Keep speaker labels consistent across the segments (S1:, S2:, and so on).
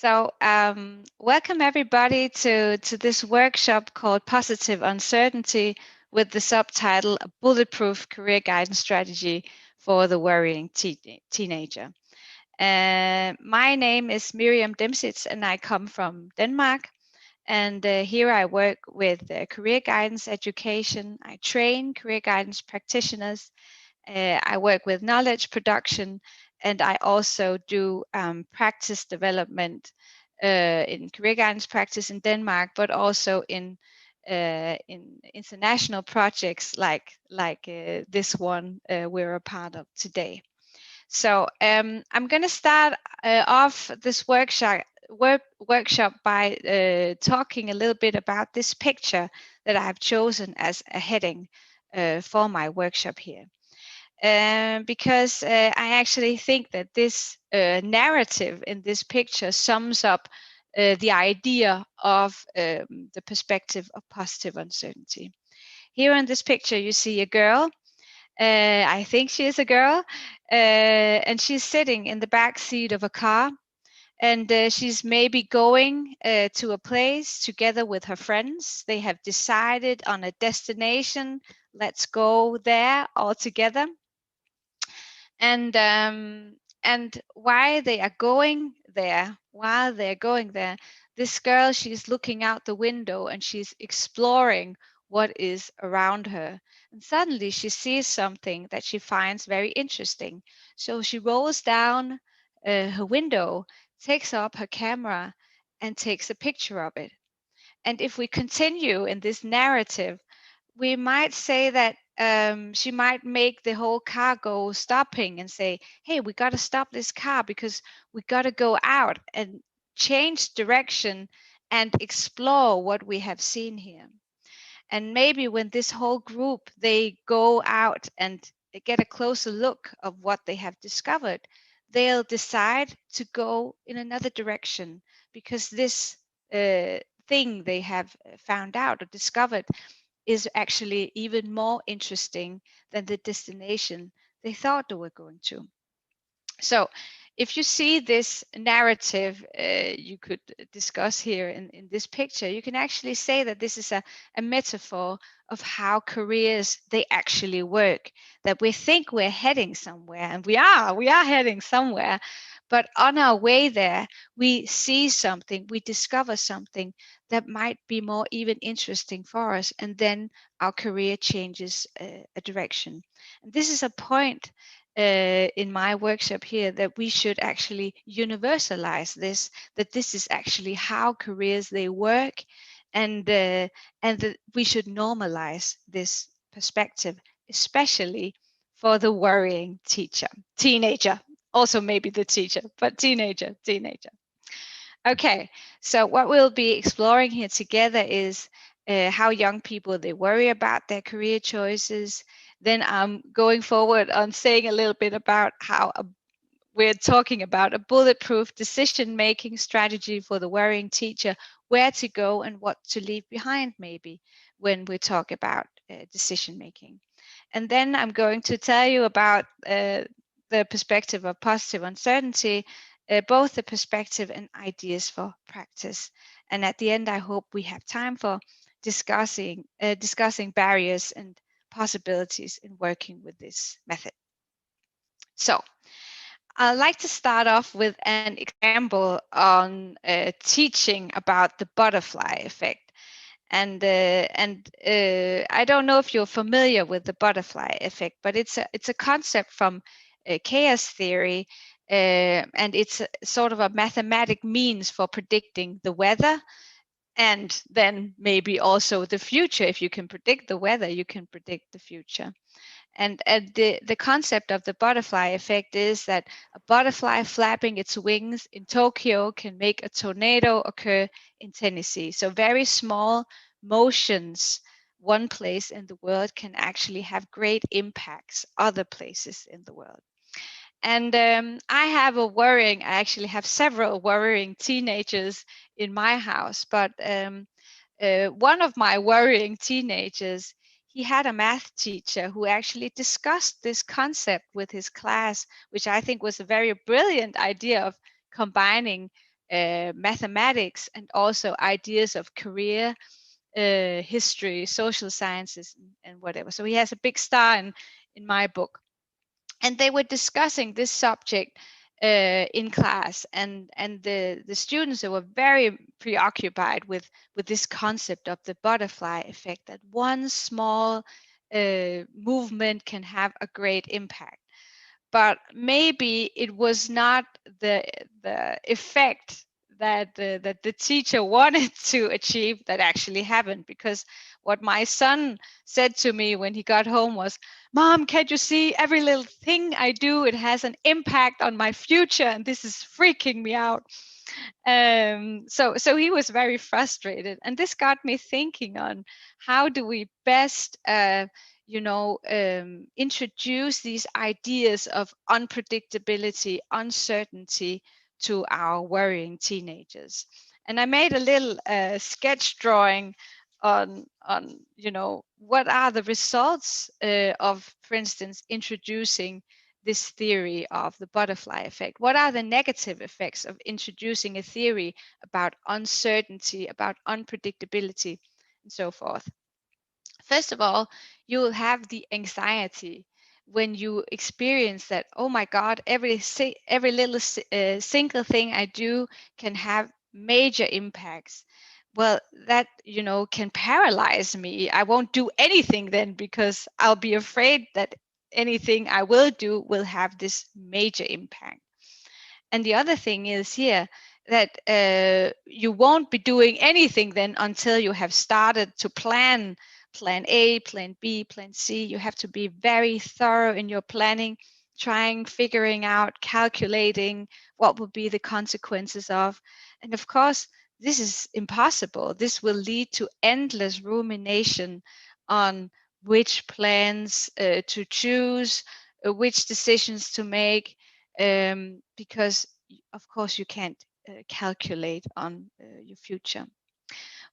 S1: Welcome everybody to this workshop called Positive Uncertainty with the subtitle A Bulletproof Career Guidance Strategy for the Worrying Teenager. My name is Miriam Dimsits and I come from Denmark. And here I work with career guidance education. I train career guidance practitioners. I work with knowledge production, and I also do practice development in career guidance practice in Denmark, but also in international projects like this one we're a part of today. I'm going to start off this workshop by talking a little bit about this picture that I've chosen as a heading for my workshop here. Because I actually think that this narrative in this picture sums up the idea of the perspective of positive uncertainty. Here in this picture, you see a girl. I think she is a girl, and she's sitting in the back seat of a car, and she's maybe going to a place together with her friends. They have decided on a destination. Let's go there all together. And while they're going there, this girl, she's looking out the window and she's exploring what is around her. And suddenly she sees something that she finds very interesting. So she rolls down her window, takes up her camera, and takes a picture of it. And if we continue in this narrative, we might say that she might make the whole car go stopping and say, hey, we got to stop this car because we got to go out and change direction and explore what we have seen here. And maybe when this whole group, they go out and get a closer look of what they have discovered, they'll decide to go in another direction because this thing they have found out or discovered is actually even more interesting than the destination they thought they were going to. So if you see this narrative you could discuss here in this picture, you can actually say that this is a metaphor of how careers, they actually work, that we think we're heading somewhere, and we are heading somewhere, but on our way there, we see something, we discover something that might be more even interesting for us, and then our career changes a direction. And this is a point in my workshop here that we should actually universalize this, that this is actually how careers they work, and that we should normalize this perspective, especially for the worrying teenager, also maybe the teacher, but teenager. Okay, so what we'll be exploring here together is how young people, they worry about their career choices. Then I'm going forward on saying a little bit about how we're talking about a bulletproof decision-making strategy for the worrying teacher, where to go and what to leave behind maybe when we talk about decision-making. And then I'm going to tell you about the perspective of positive uncertainty, both the perspective and ideas for practice. And at the end, I hope we have time for discussing barriers and possibilities in working with this method. So I'd like to start off with an example on teaching about the butterfly effect. And I don't know if you're familiar with the butterfly effect, but it's a concept from chaos theory, and it's sort of a mathematic means for predicting the weather, and then maybe also the future. If you can predict the weather, you can predict the future. And the concept of the butterfly effect is that a butterfly flapping its wings in Tokyo can make a tornado occur in Tennessee. So very small motions one place in the world can actually have great impacts other places in the world. And I actually have several worrying teenagers in my house, but one of my worrying teenagers, he had a math teacher who actually discussed this concept with his class, which I think was a very brilliant idea of combining mathematics, and also ideas of career, history, social sciences, and whatever. So he has a big star in my book. And they were discussing this subject in class, and the students, they were very preoccupied with this concept of the butterfly effect, that one small movement can have a great impact. But maybe it was not the effect that the teacher wanted to achieve that actually happened. Because what my son said to me when he got home was, "Mom, can't you see every little thing I do, it has an impact on my future, and this is freaking me out." So he was very frustrated, and this got me thinking on how do we best introduce these ideas of unpredictability, uncertainty to our worrying teenagers. And I made a little sketch drawing on what are the results of, for instance, introducing this theory of the butterfly effect. What are the negative effects of introducing a theory about uncertainty, about unpredictability, and so forth? First of all, you will have the anxiety when you experience that, oh my God, every little single thing I do can have major impacts. Well, that, can paralyze me. I won't do anything then, because I'll be afraid that anything I will do will have this major impact. And the other thing is here that you won't be doing anything then until you have started to plan A, plan B, plan C. You have to be very thorough in your planning, figuring out, calculating what will be the consequences of. And of course, this is impossible. This will lead to endless rumination on which plans to choose, which decisions to make, because of course you can't calculate on your future.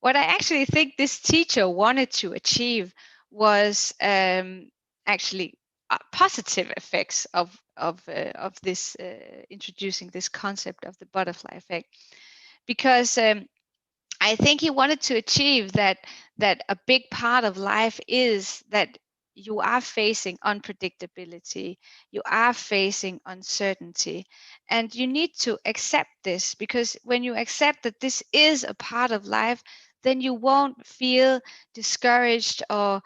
S1: What I actually think this teacher wanted to achieve was actually positive effects of this introducing this concept of the butterfly effect, because I think he wanted to achieve that a big part of life is that you are facing unpredictability, you are facing uncertainty, and you need to accept this, because when you accept that this is a part of life, then you won't feel discouraged or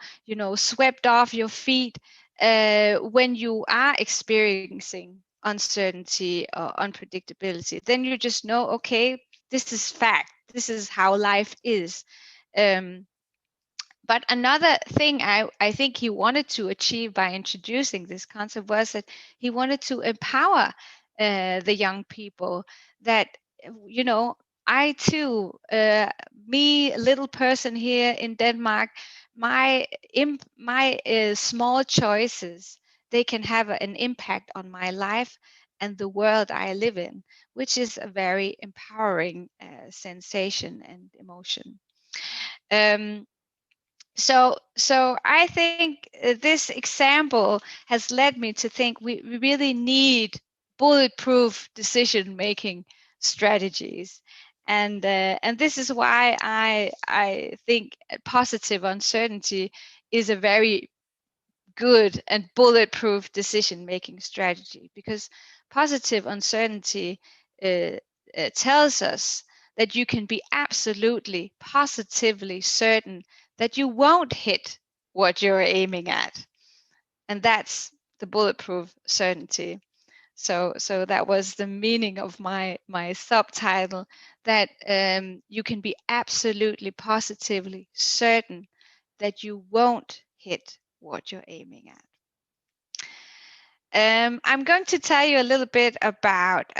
S1: swept off your feet when you are experiencing uncertainty or unpredictability. Then you just know, okay, this is fact. This is how life is. Um, but another thing I think he wanted to achieve by introducing this concept was that he wanted to empower the young people that, you know, I too, me, little person here in Denmark, my small choices, they can have an impact on my life and the world I live in, which is a very empowering sensation and emotion. Um, so I think this example has led me to think we really need bulletproof decision making strategies, and this is why I think positive uncertainty is a very good and bulletproof decision making strategy, because positive uncertainty uh, tells us that you can be absolutely positively certain that you won't hit what you're aiming at, and that's the bulletproof certainty. So that was the meaning of my subtitle, that you can be absolutely positively certain that you won't hit what you're aiming at. I'm going to tell you a little bit about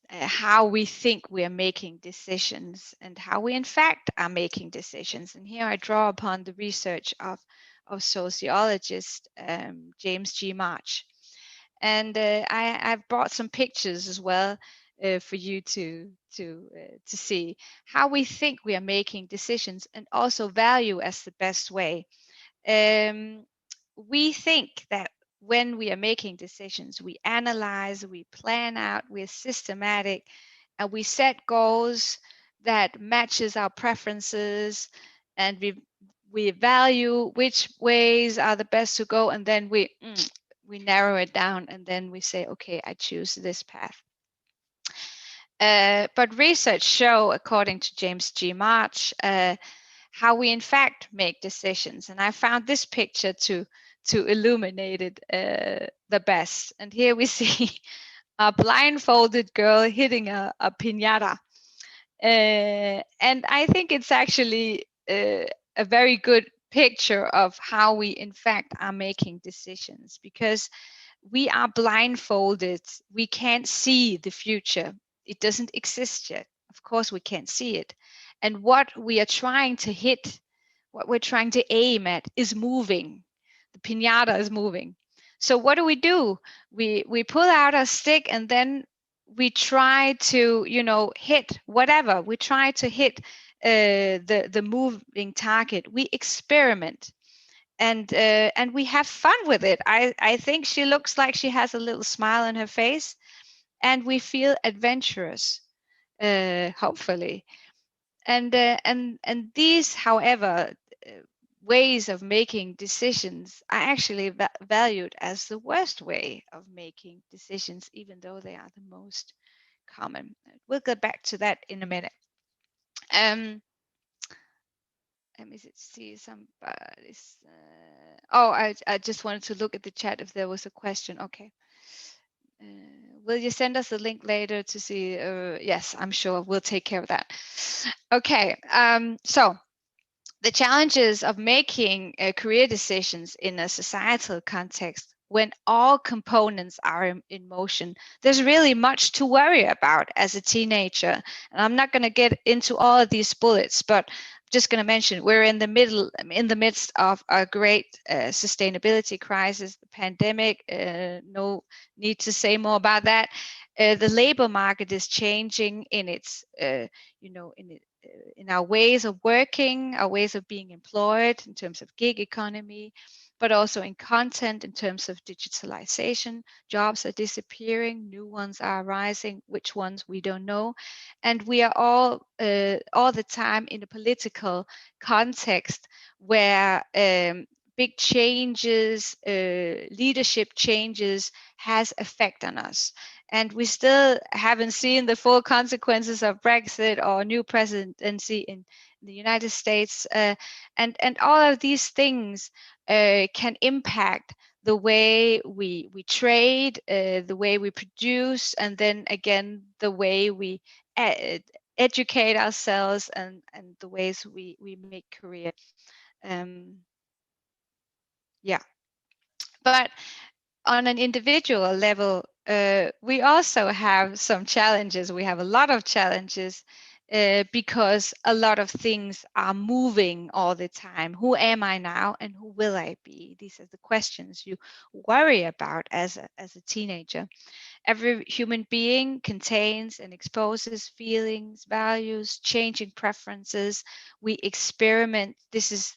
S1: how we think we are making decisions and how we in fact are making decisions. And here I draw upon the research of sociologist James G. March. And I've brought some pictures as well for you to see how we think we are making decisions, and also value as the best way. Um, we think that when we are making decisions, we analyze, we plan out, we're systematic, and we set goals that matches our preferences, and we value which ways are the best to go, and then we narrow it down, and then we say, okay, I choose this path. But research show, according to James G. March, how we in fact make decisions. And I found this picture to illuminate it the best. And here we see a blindfolded girl hitting a piñata. And I think it's actually a very good picture of how we in fact are making decisions, because we are blindfolded. We can't see the future. It doesn't exist yet. Of course, we can't see it. And what we are trying to hit, what we're trying to aim at, is moving. The piñata is moving. So what do? We pull out a stick, and then we try to, hit whatever. We try to hit the moving target. We experiment, and we have fun with it. I think she looks like she has a little smile on her face, and we feel adventurous, hopefully. And these, however, ways of making decisions are actually valued as the worst way of making decisions, even though they are the most common. We'll get back to that in a minute. Let me see somebody's. Oh, I just wanted to look at the chat if there was a question. Okay. Will you send us a link later to see? Yes, I'm sure we'll take care of that. Okay. So the challenges of making career decisions in a societal context when all components are in motion, there's really much to worry about as a teenager. And I'm not going to get into all of these bullets, but I'm just going to mention we're in the midst of a great sustainability crisis, the pandemic. No need to say more about that. The labor market is changing in its, in our ways of working, our ways of being employed in terms of gig economy, but also in content in terms of digitalization. Jobs are disappearing, new ones are arising, which ones we don't know. And we are all the time in a political context where big changes, leadership changes has effect on us. And we still haven't seen the full consequences of Brexit or new presidency in the United States. And all of these things can impact the way we trade, the way we produce, and then again, the way we educate ourselves, and the ways we make career. Yeah. But on an individual level, we also have some challenges. We have a lot of challenges because a lot of things are moving all the time. Who am I now, and who will I be? These are the questions you worry about as a teenager. Every human being contains and exposes feelings, values, changing preferences. We experiment. This is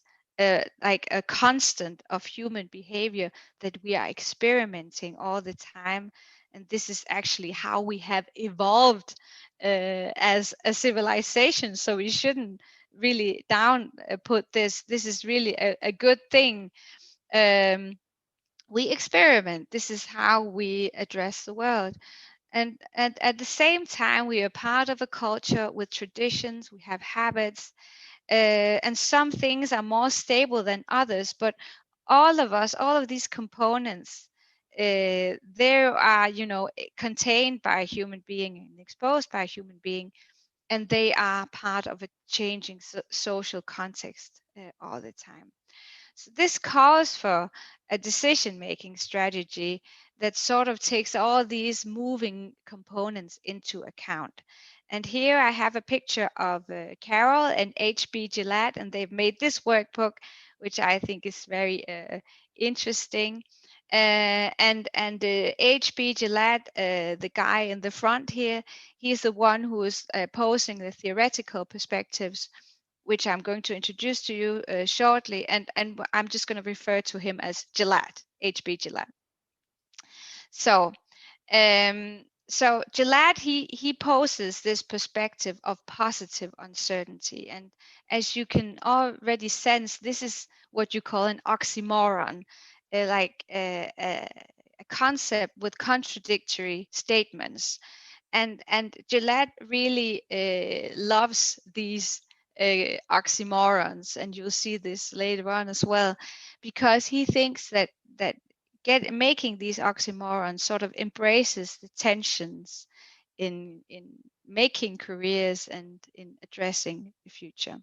S1: like a constant of human behavior, that we are experimenting all the time. And this is actually how we have evolved as a civilization. So we shouldn't really down put this. This is really a good thing. We experiment. This is how we address the world. And at the same time, we are part of a culture with traditions, we have habits, and some things are more stable than others. But all of these components, they are, contained by a human being and exposed by a human being, and they are part of a changing social context all the time. So this calls for a decision-making strategy that sort of takes all these moving components into account. And here I have a picture of Carol and H.B. Gillette, and they've made this workbook, which I think is very interesting. And H.B. Gillette, the guy in the front here, he's the one who is posing the theoretical perspectives, which I'm going to introduce to you shortly. And I'm just going to refer to him as Gillette, H.B. Gillette. So So Gillette, he poses this perspective of positive uncertainty, and as you can already sense, this is what you call an oxymoron, like a concept with contradictory statements. And Gillette really loves these oxymorons, and you'll see this later on as well, because he thinks that making these oxymorons sort of embraces the tensions in making careers and in addressing the future.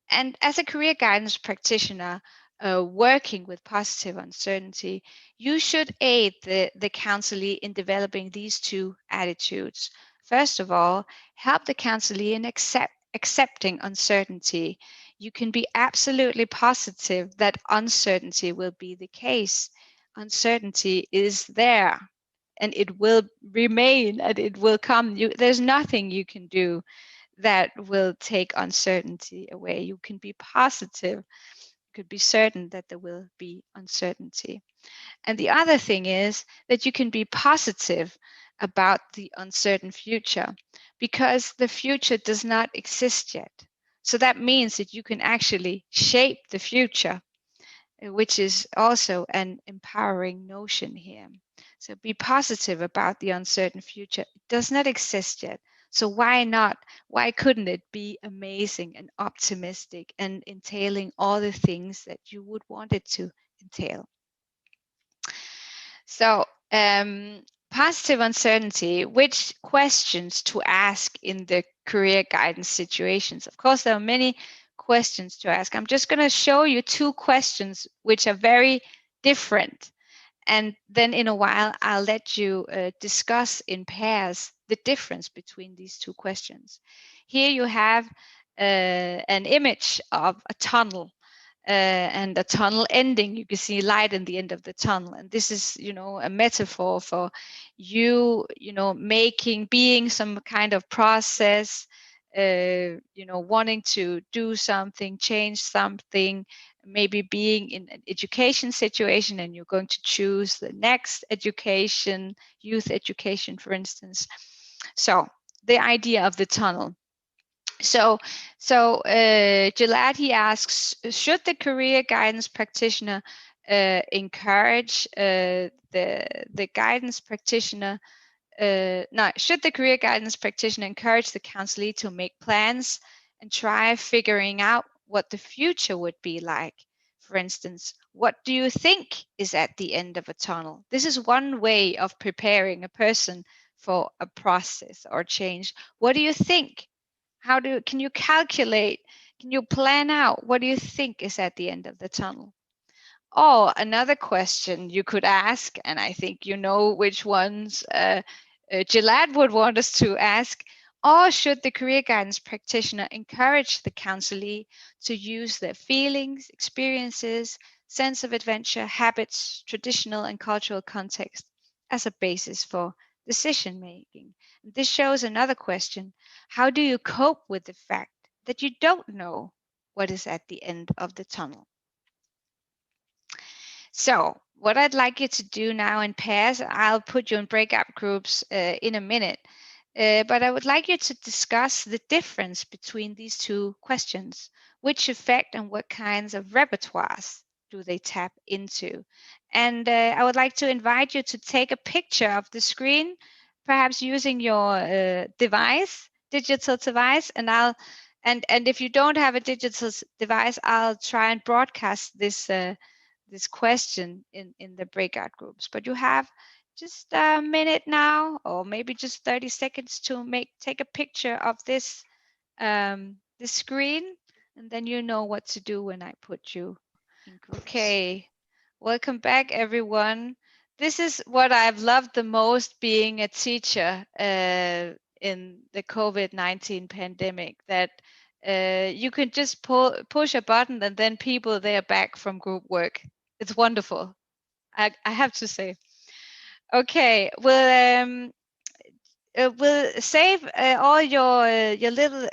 S1: And as a career guidance practitioner working with positive uncertainty, you should aid the counselee in developing these two attitudes. First of all, help the counselee in accepting uncertainty. You can be absolutely positive that uncertainty will be the case. Uncertainty is there and it will remain and it will come. There's nothing you can do that will take uncertainty away. You can be positive, you could be certain that there will be uncertainty. And the other thing is that you can be positive about the uncertain future because the future does not exist yet. So that means that you can actually shape the future, which is also an empowering notion here. So be positive about the uncertain future. It does not exist yet. So why not? Why couldn't it be amazing and optimistic and entailing all the things that you would want it to entail? So, positive uncertainty, which questions to ask in the career guidance situations? Of course, there are many questions to ask. I'm just going to show you two questions which are very different. And then in a while, I'll let you discuss in pairs the difference between these two questions. Here you have an image of a tunnel and a tunnel ending. You can see light in the end of the tunnel, and this is, a metaphor for being some kind of process, wanting to do something, change something, maybe being in an education situation and you're going to choose the next education, youth education, for instance. So the idea of the tunnel. So Gillette, he asks, should the career guidance practitioner encourage the guidance practitioner? No, should the career guidance practitioner encourage the counselee to make plans and try figuring out what the future would be like? For instance, what do you think is at the end of a tunnel? This is one way of preparing a person for a process or change. What do you think? Can you calculate? Can you plan out what do you think is at the end of the tunnel? Oh, another question you could ask, and I think you know which ones Gillette would want us to ask, or should the career guidance practitioner encourage the counselee to use their feelings, experiences, sense of adventure, habits, traditional and cultural context as a basis for decision making? This shows another question. How do you cope with the fact that you don't know what is at the end of the tunnel? So what I'd like you to do now in pairs, I'll put you in breakout groups in a minute, but I would like you to discuss the difference between these two questions. Which effect and what kinds of repertoires do they tap into? And I would like to invite you to take a picture of the screen, perhaps using your digital device, and if you don't have a digital device, I'll try and broadcast this question in the breakout groups. But you have just a minute now, or maybe just 30 seconds to take a picture of this screen, and then you know what to do when I put you in groups. Okay, welcome back, everyone. This is what I've loved the most being a teacher in the COVID-19 pandemic, that you can just push a button and then people, they are back from group work. It's wonderful. I have to say. Okay, we'll save all your little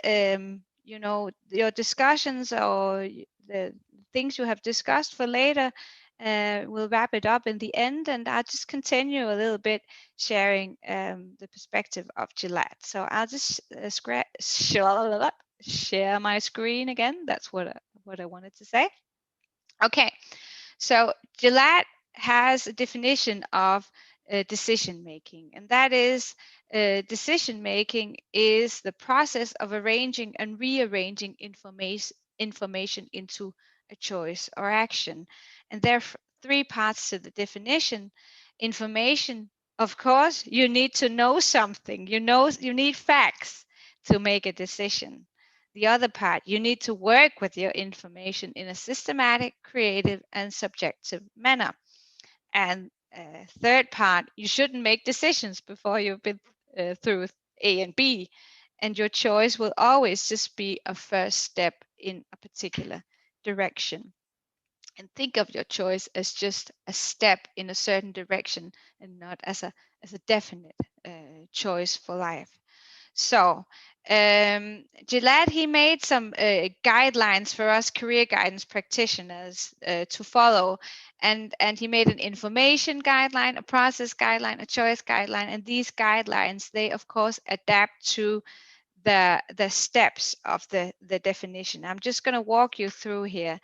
S1: your discussions or the things you have discussed for later, We'll wrap it up in the end, and I'll just continue a little bit sharing the perspective of Gillette. So I'll just share my screen again. That's what I wanted to say. Okay, so Gillette has a definition of decision making, and that is decision making is the process of arranging and rearranging information into a choice or action. And there are three parts to the definition. Information, of course, you need to know something. You need facts to make a decision. The other part, you need to work with your information in a systematic, creative, and subjective manner. And third part, you shouldn't make decisions before you've been through A and B. And your choice will always just be a first step in a particular direction. And think of your choice as just a step in a certain direction and not as a definite choice for life. So Gillette, he made some guidelines for us career guidance practitioners to follow. And he made an information guideline, a process guideline, a choice guideline. And these guidelines, they of course adapt to the steps of the definition. I'm just going to walk you through here.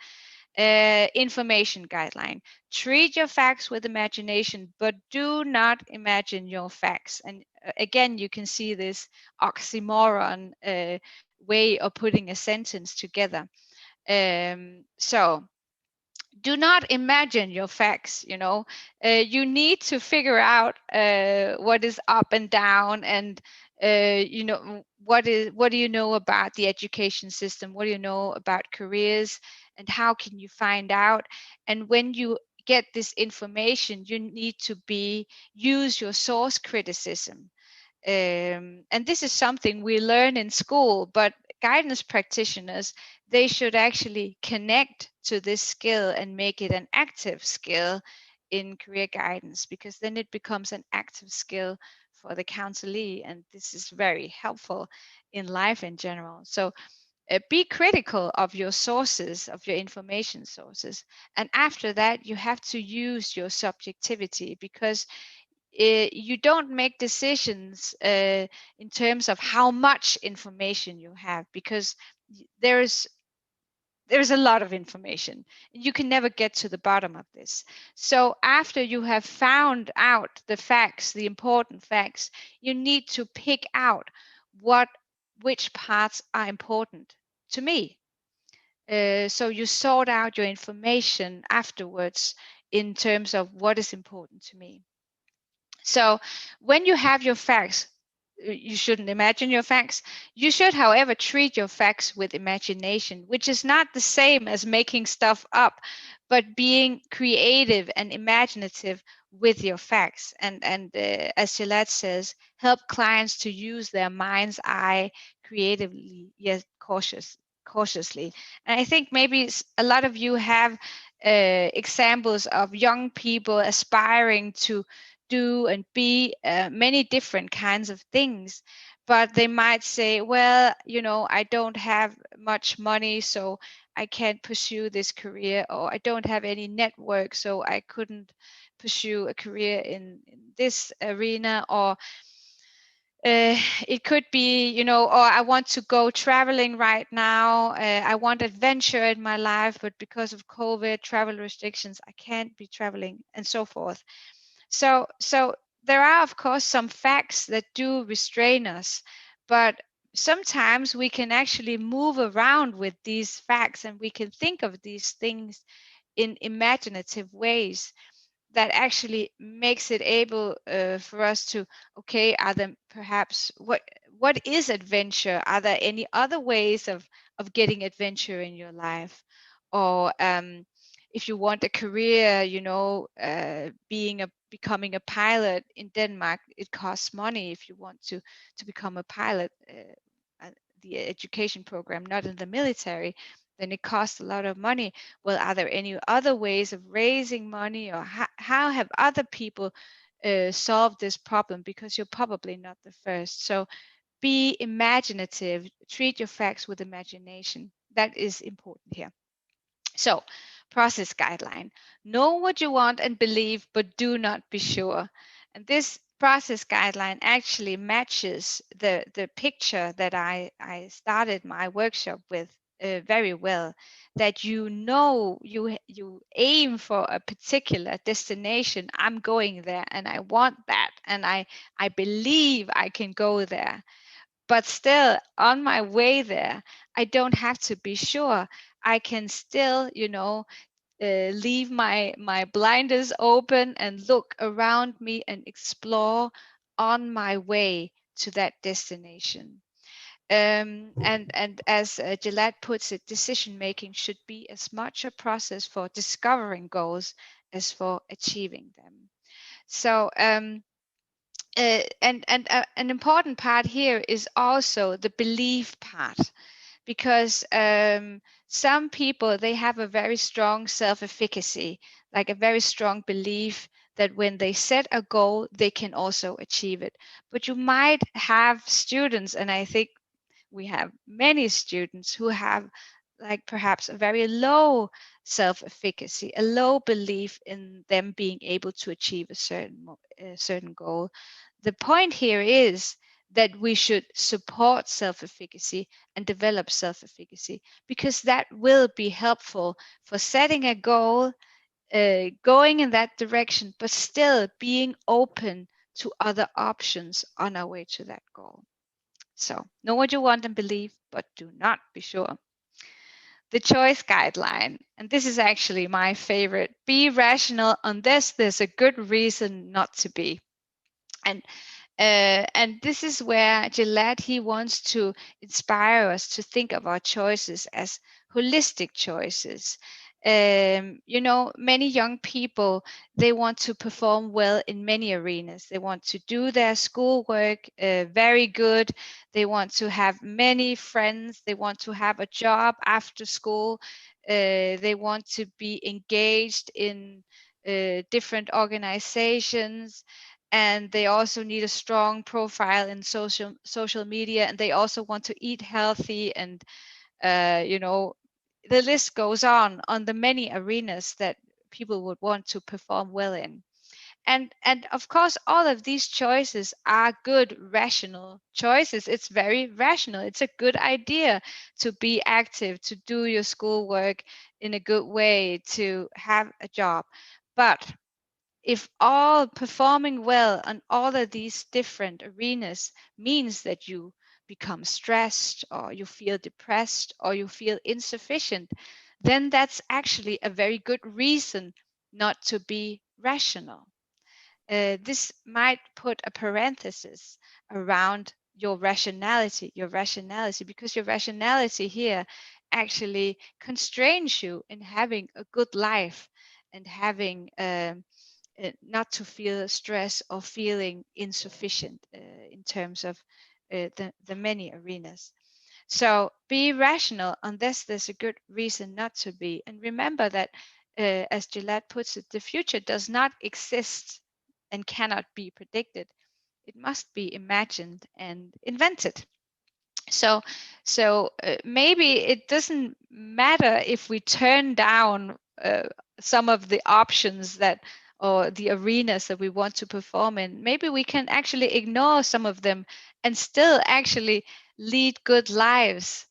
S1: Information guideline. Treat your facts with imagination, but do not imagine your facts. And again, you can see this oxymoron way of putting a sentence together. So do not imagine your facts. You need to figure out what is up and down, and what do you know about the education system, what do you know about careers, and how can you find out. And when you get this information, you need to use your source criticism. And this is something we learn in school, but guidance practitioners, they should actually connect to this skill and make it an active skill in career guidance, because then it becomes an active skill for the counselee, and this is very helpful in life in general. So be critical of your sources, of your information sources, and after that you have to use your subjectivity, because you don't make decisions in terms of how much information you have, because there's a lot of information. You can never get to the bottom of this. So after you have found out the facts, the important facts, you need to pick out which parts are important to me. So you sort out your information afterwards in terms of what is important to me. So when you have your facts, you shouldn't imagine your facts. You should, however, treat your facts with imagination, which is not the same as making stuff up, but being creative and imaginative with your facts. And as Gillette says, help clients to use their mind's eye creatively, yet cautiously. And I think maybe a lot of you have examples of young people aspiring to do and be many different kinds of things, but they might say, well, I don't have much money, so I can't pursue this career, or I don't have any network, so I couldn't pursue a career in this arena, or it could be, or I want to go traveling right now. I want adventure in my life, but because of COVID travel restrictions, I can't be traveling, and so forth. So there are, of course, some facts that do restrain us, but sometimes we can actually move around with these facts, and we can think of these things in imaginative ways that actually makes it able for us to, okay, are there perhaps what is adventure? Are there any other ways of getting adventure in your life? Or if you want a career, becoming a pilot in Denmark, it costs money if you want to become a pilot. The education program, not in the military, then it costs a lot of money. Well, are there any other ways of raising money, or how have other people solved this problem? Because you're probably not the first. So be imaginative, treat your facts with imagination. That is important here. So process guideline. Know what you want and believe, but do not be sure. And this process guideline actually matches the picture that I started my workshop with very well. That you aim for a particular destination. I'm going there and I want that, and I believe I can go there. But still, on my way there, I don't have to be sure. I can still, leave my blinders open and look around me and explore on my way to that destination. And as Gillette puts it, decision making should be as much a process for discovering goals as for achieving them. So an important part here is also the belief part, because some people, they have a very strong self-efficacy, like a very strong belief that when they set a goal, they can also achieve it. But you might have students, and I think we have many students who have like perhaps a very low self-efficacy, a low belief in them being able to achieve a certain goal. The point here is that we should support self-efficacy and develop self-efficacy, because that will be helpful for setting a goal, going in that direction, but still being open to other options on our way to that goal. So know what you want and believe, but do not be sure. The choice guideline, and this is actually my favorite: be rational unless there's a good reason not to be. And this is where Gillette, he wants to inspire us to think of our choices as holistic choices. Many young people, they want to perform well in many arenas. They want to do their schoolwork very good. They want to have many friends. They want to have a job after school. They want to be engaged in different organizations, and they also need a strong profile in social media, and they also want to eat healthy, and the list goes on the many arenas that people would want to perform well in. And of course, all of these choices are good rational choices. It's very rational. It's a good idea to be active, to do your schoolwork in a good way, to have a job. But if all performing well on all of these different arenas means that you become stressed, or you feel depressed, or you feel insufficient, then that's actually a very good reason not to be rational. This might put a parenthesis around your rationality, because your rationality here actually constrains you in having a good life and having not to feel stress or feeling insufficient in terms of the many arenas. So be rational unless there's a good reason not to be. And remember that, as Gillette puts it, the future does not exist and cannot be predicted. It must be imagined and invented. So maybe it doesn't matter if we turn down some of the options that, or the arenas that we want to perform in. Maybe we can actually ignore some of them and still actually lead good lives,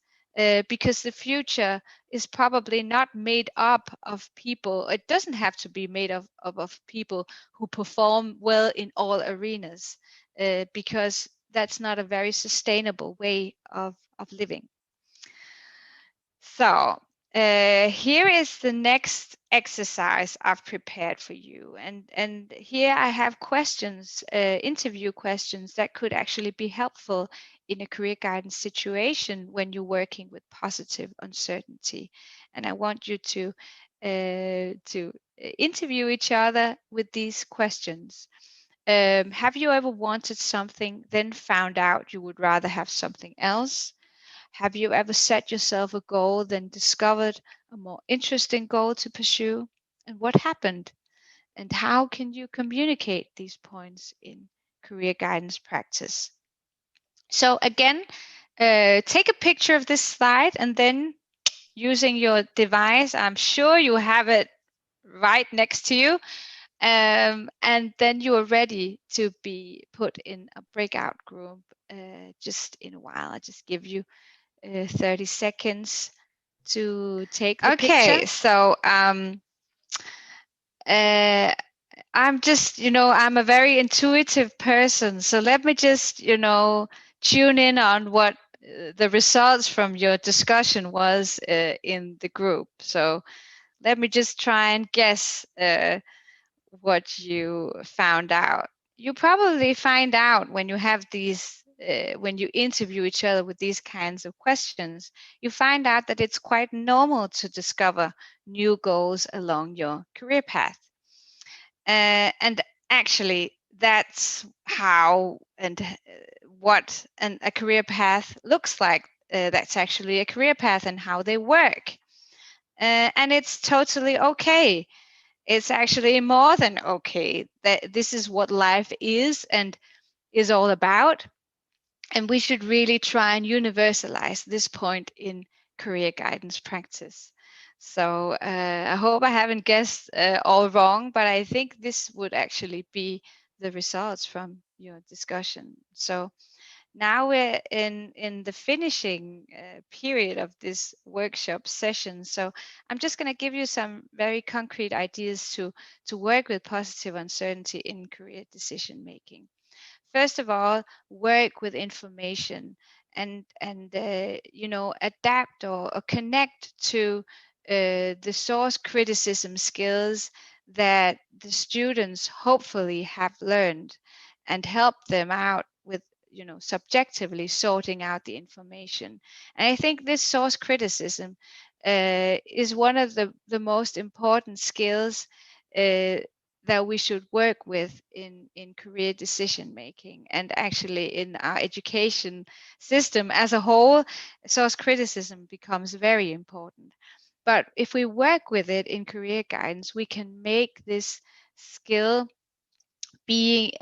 S1: because the future is probably not made up of people. It doesn't have to be made of people who perform well in all arenas, because that's not a very sustainable way of living. So here is the next exercise I've prepared for you. And here I have questions, interview questions that could actually be helpful in a career guidance situation when you're working with positive uncertainty. And I want you to interview each other with these questions. Have you ever wanted something, then found out you would rather have something else? Have you ever set yourself a goal, then discovered a more interesting goal to pursue? And what happened? And how can you communicate these points in career guidance practice? So again, take a picture of this slide and then using your device. I'm sure you have it right next to you. And then you are ready to be put in a breakout group just in a while. I just give you 30 seconds to take the picture. Okay, so uh, I'm just, I'm a very intuitive person. So let me just, tune in on what the results from your discussion was in the group. So let me just try and guess what you found out. You probably find out when you have these, when you interview each other with these kinds of questions, you find out that it's quite normal to discover new goals along your career path. And actually, that's how and what a career path looks like. That's actually a career path and how they work. And it's totally okay. It's actually more than okay that this is what life is and is all about. And we should really try and universalize this point in career guidance practice. So I hope I haven't guessed all wrong, but I think this would actually be the results from your discussion. So now we're in the finishing period of this workshop session. So I'm just going to give you some very concrete ideas to work with positive uncertainty in career decision making. First of all, work with information and adapt or connect to the source criticism skills that the students hopefully have learned, and help them out with subjectively sorting out the information. And I think this source criticism is one of the most important skills uh, that we should work with in career decision making, and actually in our education system as a whole. Source criticism becomes very important. But if we work with it in career guidance, we can make this skill being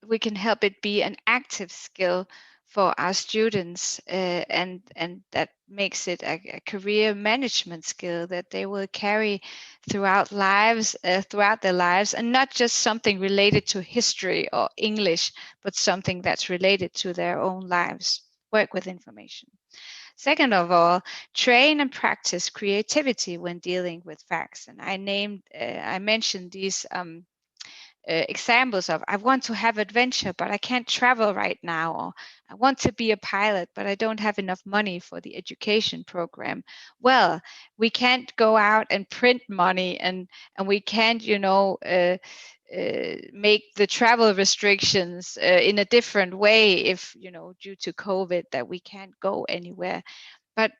S1: we can help it be an active skill for our students, and that makes it a career management skill that they will carry throughout their lives, and not just something related to history or English, but something that's related to their own lives. Work with information. Second of all, train and practice creativity when dealing with facts. And I mentioned these examples of, I want to have adventure, but I can't travel right now, or I want to be a pilot, but I don't have enough money for the education program. Well, we can't go out and print money, and we can't, make the travel restrictions in a different way if, due to COVID, that we can't go anywhere. But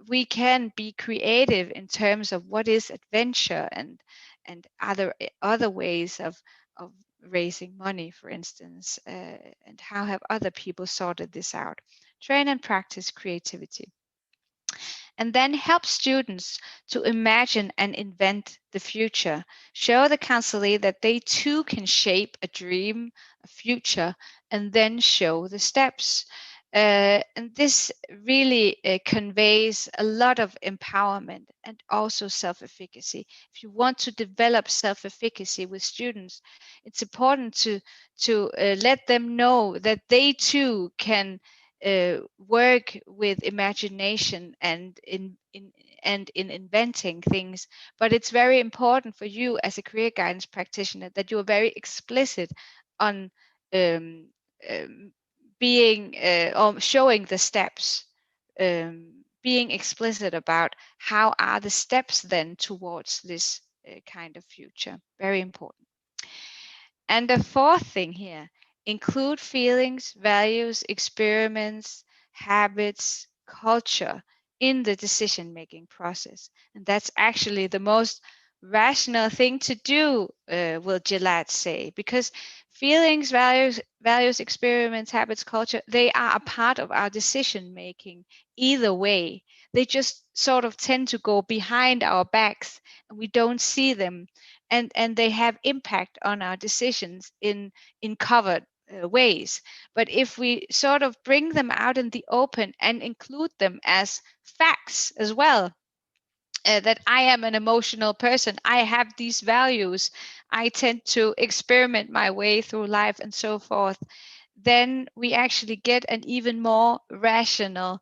S1: we can be creative in terms of what is adventure, and other ways of raising money, for instance, and how have other people sorted this out. Train and practice creativity. And then help students to imagine and invent the future. Show the counselee that they too can shape a dream, a future, and then show the steps. And this really conveys a lot of empowerment and also self-efficacy. If you want to develop self-efficacy with students, it's important to let them know that they too can work with imagination and in inventing things. But it's very important for you as a career guidance practitioner that you are very explicit on um, um, being or showing the steps, being explicit about how are the steps then towards this kind of future. Very important. And the fourth thing here, include feelings, values, experiments, habits, culture in the decision-making process. And that's actually the most rational thing to do, will Gillette say, because feelings, values, experiments, habits, culture, they are a part of our decision-making either way. They just sort of tend to go behind our backs and we don't see them, and they have impact on our decisions in covered ways. But if we sort of bring them out in the open and include them as facts as well, that I am an emotional person, I have these values, I tend to experiment my way through life and so forth, then we actually get an even more rational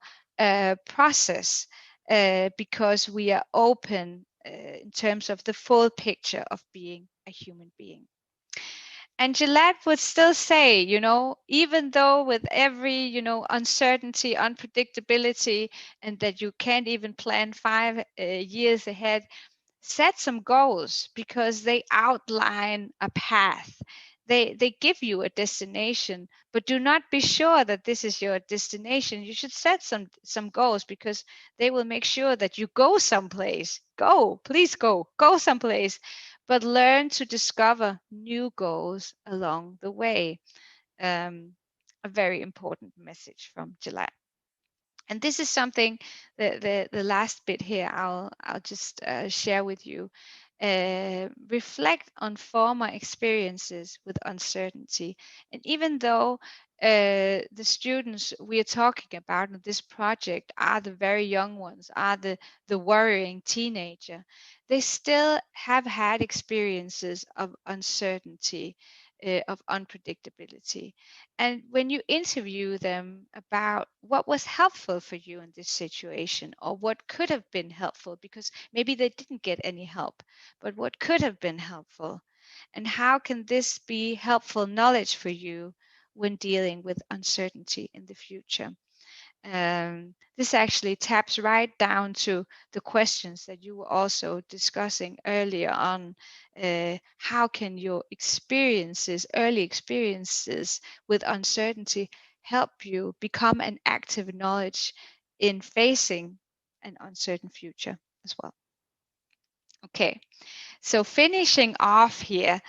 S1: process, because we are open in terms of the full picture of being a human being. And Gillette would still say, even though with every, uncertainty, unpredictability, and that you can't even plan 5 years ahead, set some goals because they outline a path. They give you a destination, but do not be sure that this is your destination. You should set some goals because they will make sure that you go someplace. Go, please go someplace, but learn to discover new goals along the way. A very important message from Gillette. And this is something, the last bit here I'll just share with you. Reflect on former experiences with uncertainty. And even though the students we are talking about in this project are the very young ones, are the worrying teenager, they still have had experiences of uncertainty, of unpredictability. And when you interview them about what was helpful for you in this situation, or what could have been helpful, because maybe they didn't get any help, but what could have been helpful, and how can this be helpful knowledge for you when dealing with uncertainty in the future? This actually taps right down to the questions that you were also discussing earlier on. How can your experiences, early experiences with uncertainty, help you become an active knowledge in facing an uncertain future as well? Okay, so finishing off here,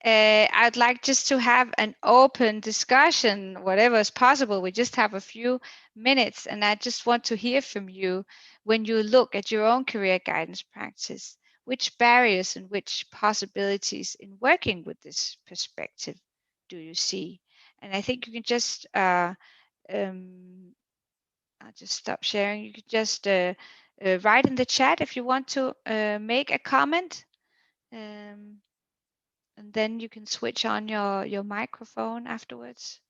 S1: I'd like just to have an open discussion, whatever is possible. We just have a few minutes, and I just want to hear from you when you look at your own career guidance practice. Which barriers and which possibilities in working with this perspective do you see? And I think you can just, I'll just stop sharing. You can just write in the chat if you want to make a comment. Um, and then you can switch on your microphone afterwards.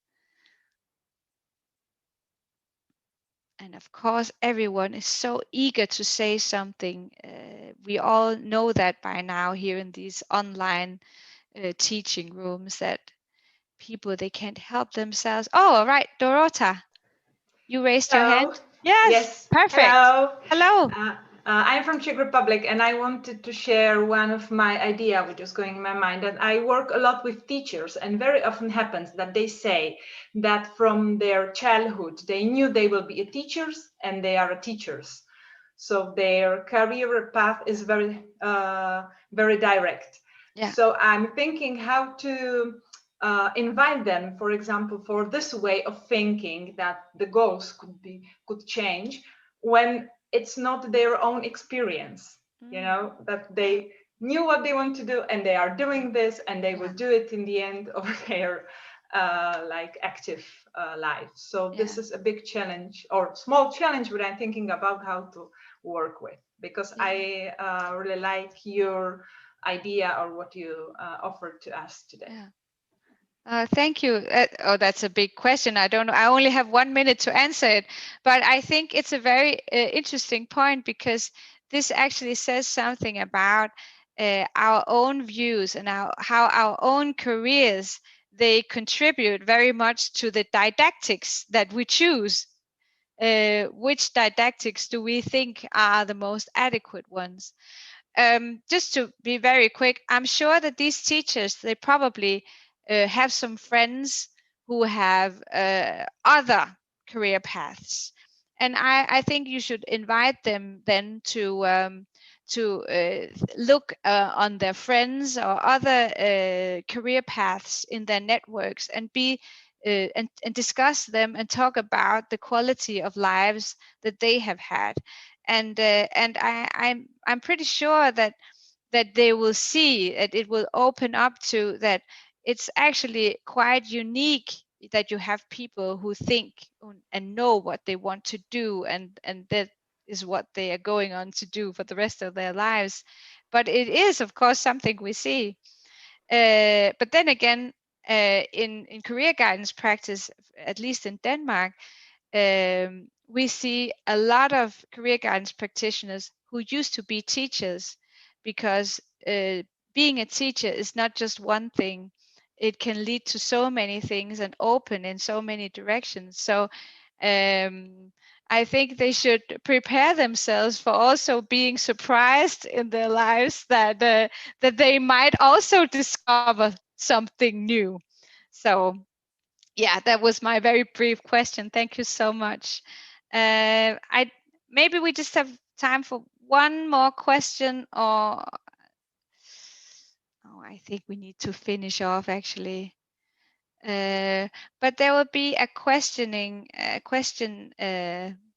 S1: And of course, everyone is so eager to say something. We all know that by now here in these online teaching rooms, that people, they can't help themselves. Oh, all right, Dorota, you raised your
S2: Hello.
S1: hand. Yes,
S2: Yes.
S1: perfect.
S2: Hello.
S1: Hello.
S2: I'm from Czech Republic, and I wanted to share one of my idea, which is going in my mind. That I work a lot with teachers, and very often happens that they say that from their childhood they knew they will be a teachers, and they are a teachers. So their career path is very direct.
S1: Yeah.
S2: So I'm thinking how to invite them, for example, for this way of thinking that the goals could change when it's not their own experience.
S1: Mm.
S2: That they knew what they want to do and they are doing this, and they will
S1: Yeah.
S2: do it in the end of their like active life. So this
S1: Yeah.
S2: is a big challenge or small challenge, but I'm thinking about how to work with, because
S1: Yeah.
S2: I really like your idea or what you offered to us today.
S1: Yeah. Thank you. Oh, that's a big question. I don't know. I only have 1 minute to answer it, but I think it's a very interesting point, because this actually says something about our own views and how our own careers, they contribute very much to the didactics that we choose. Which didactics do we think are the most adequate ones? Just to be very quick, I'm sure that these teachers, they probably have some friends who have other career paths. And I think you should invite them then to look on their friends or other career paths in their networks, and and discuss them and talk about the quality of lives that they have had. And I'm pretty sure that they will see that it will open up to that. it's actually quite unique that you have people who think and know what they want to do, and that is what they are going on to do for the rest of their lives. But it is, of course, something we see. But then again, in career guidance practice, at least in Denmark, we see a lot of career guidance practitioners who used to be teachers, because being a teacher is not just one thing. It can lead to so many things and open in so many directions. So um, I think they should prepare themselves for also being surprised in their lives, that they might also discover something new. So yeah, that was my very brief question. Thank you so much. I maybe we just have time for one more question, or oh, I think we need to finish off actually. But there will be a question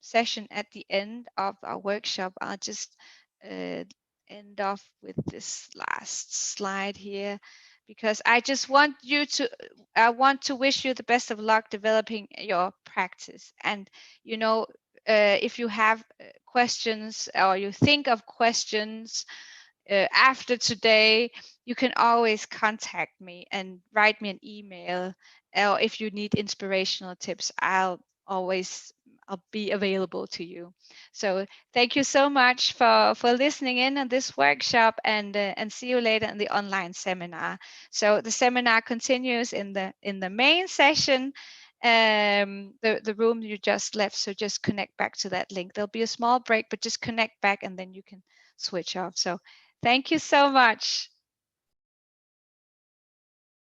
S1: session at the end of our workshop. I'll just uh, end off with this last slide here, because I just want you to, I want to wish you the best of luck developing your practice. And you know, if you have questions, or you think of questions after today, you can always contact me and write me an email. Or if you need inspirational tips, I'll be available to you. So thank you so much for listening in on this workshop, and see you later in the online seminar. So the seminar continues in the main session, the room you just left. So just connect back to that link. There'll be a small break, but just connect back and then you can switch off. So thank you so much.